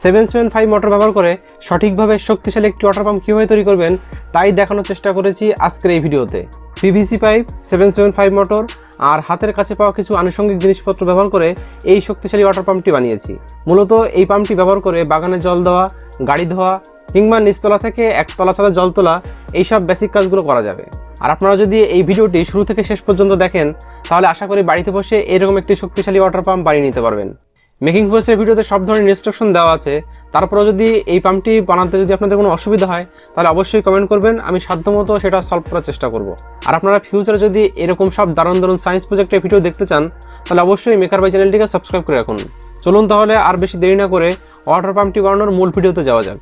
775 motor ব্যবহার করে সঠিকভাবে শক্তিশালী একটি ওয়াটার পাম্প কীভাবে তৈরি করবেন তাই দেখানোর চেষ্টা করেছি আজকের এই ভিডিওতে। পিভিসি পাইপ, 775 মোটর আর হাতের কাছে পাওয়া কিছু আনুষঙ্গিক জিনিসপত্র ব্যবহার করে এই শক্তিশালী ওয়াটার পাম্পটি বানিয়েছি। মূলত এই পাম্পটি ব্যবহার করে বাগানে জল দেওয়া, গাড়ি ধোয়া কিংবা নিচতলা থেকে একতলা ছাদে জল তোলা এইসব বেসিক কাজগুলো করা যাবে। আর আপনারা যদি এই ভিডিওটি শুরু থেকে শেষ পর্যন্ত দেখেন তাহলে আশা করি বাড়িতে বসে এরকম একটি শক্তিশালী ওয়াটার পাম্প বানিয়ে নিতে পারবেন। মেকিং প্রসেসের ভিডিওতে সব ধরনের ইনস্ট্রাকশন দেওয়া আছে, তারপরেও যদি এই পাম্পটি বানাতে যদি আপনাদের কোনো অসুবিধা হয় তাহলে অবশ্যই কমেন্ট করবেন, আমি সাধ্যমতো সেটা সলভ করার চেষ্টা করব। আর আপনারা ফিউচারে যদি এরকম সব দারুণ দারুণ সায়েন্স প্রজেক্টের ভিডিও দেখতে চান তাহলে অবশ্যই মেকার বাই চ্যানেলটিকে সাবস্ক্রাইব করে রাখুন। চলুন তাহলে আর বেশি দেরি না করে ওয়াটার পাম্পটি বানানোর মূল ভিডিওতে যাওয়া যাক।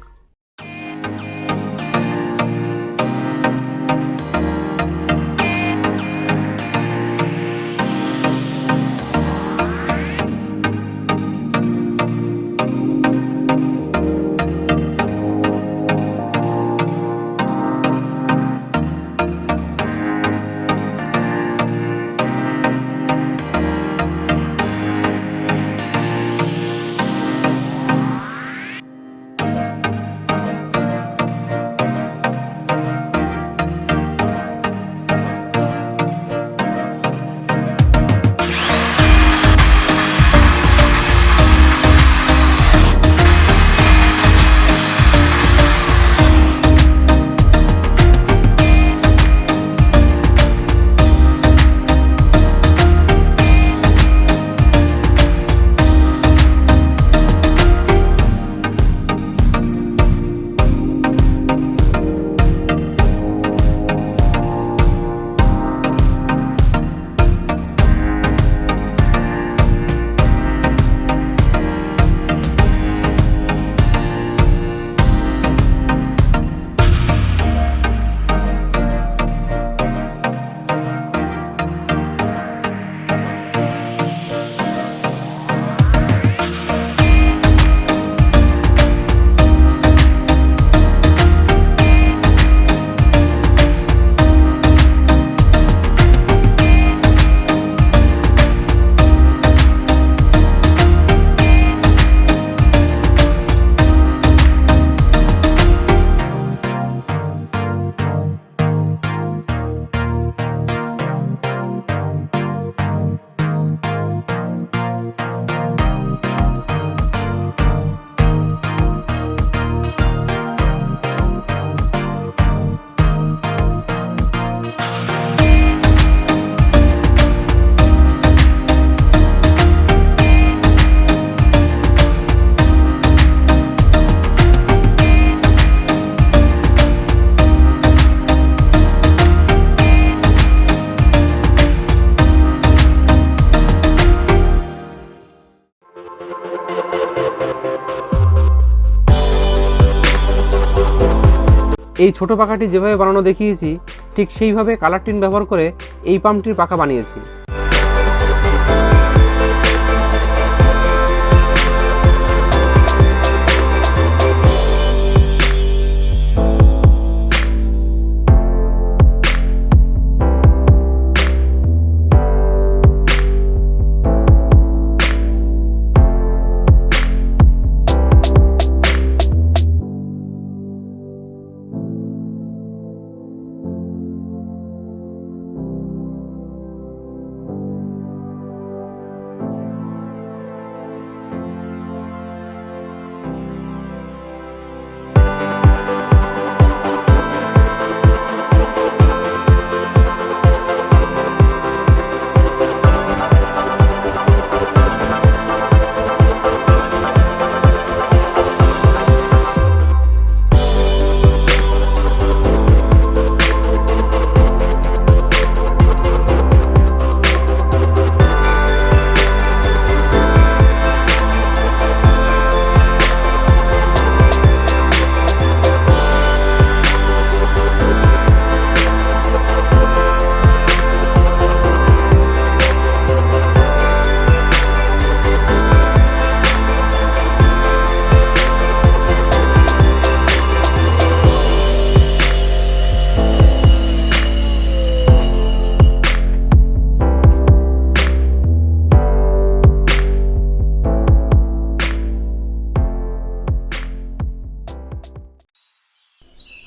এই ছোট পাখাটি যেভাবে বানানো দেখিয়েছি ঠিক সেইভাবে কালার টিন ব্যবহার করে এই পাম্পটির পাখা বানিয়েছি।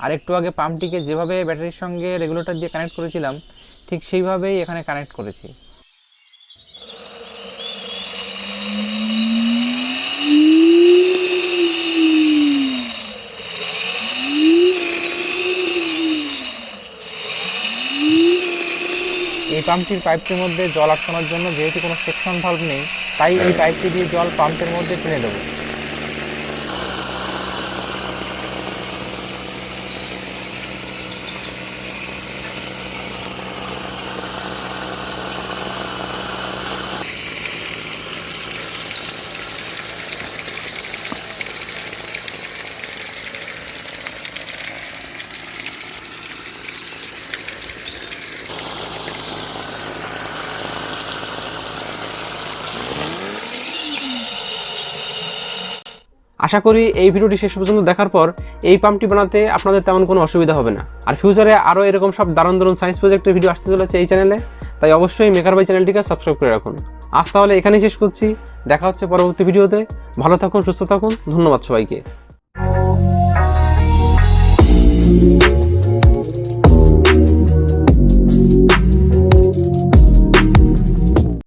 আর একটু আগে পাম্পটিকে যেভাবে ব্যাটারির সঙ্গে রেগুলেটর দিয়ে কানেক্ট করেছিলাম ঠিক সেইভাবেই এখানে কানেক্ট করেছি। এই পাম্পটির পাইপটির মধ্যে জল আটকানোর জন্য যেহেতু কোনো সেকশন ভালভ নেই, তাই এই পাইপটি দিয়ে জল পাম্পের মধ্যে টেনে দেবো। আশা করি এই ভিডিওটি শেষ পর্যন্ত দেখার পর এই পাম্পটি বানাতে আপনাদের তেমন কোনো অসুবিধা হবে না। আর ফিউচারে আরও এরকম সব দারুণ দারুণ সায়েন্স প্রজেক্টের ভিডিও আসতে চলেছে এই চ্যানেলে, তাই অবশ্যই মেকার বাই চ্যানেলটিকে সাবস্ক্রাইব করে রাখুন। আজ তাহলে এখানেই শেষ করছি, দেখা হচ্ছে পরবর্তী ভিডিওতে। ভালো থাকুন, সুস্থ থাকুন, ধন্যবাদ সবাইকে।